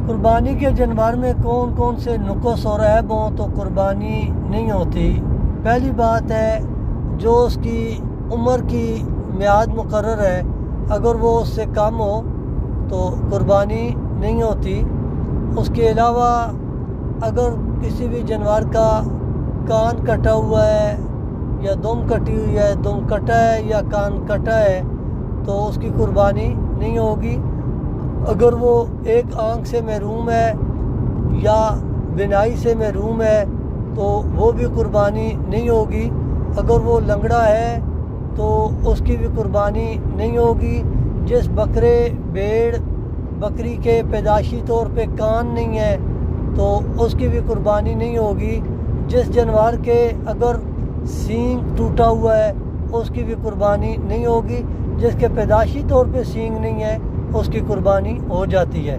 قربانی کے جانور میں کون کون سے نقص اور عیب ہوں تو قربانی نہیں ہوتی۔ پہلی بات ہے جو اس کی عمر کی میعاد مقرر ہے، اگر وہ اس سے کم ہو تو قربانی نہیں ہوتی۔ اس کے علاوہ اگر کسی بھی جانور کا کان کٹا ہوا ہے یا دم کٹی ہوئی ہے، دم کٹا ہے یا کان کٹا ہے تو اس کی قربانی نہیں ہوگی۔ اگر وہ ایک آنکھ سے محروم ہے یا بینائی سے محروم ہے تو وہ بھی قربانی نہیں ہوگی۔ اگر وہ لنگڑا ہے تو اس کی بھی قربانی نہیں ہوگی۔ جس بکرے بھیڑ بکری کے پیدائشی طور پہ کان نہیں ہے تو اس کی بھی قربانی نہیں ہوگی۔ جس جانور کے اگر سینگ ٹوٹا ہوا ہے اس کی بھی قربانی نہیں ہوگی۔ جس کے پیدائشی طور پہ سینگ نہیں ہے اس کی قربانی ہو جاتی ہے۔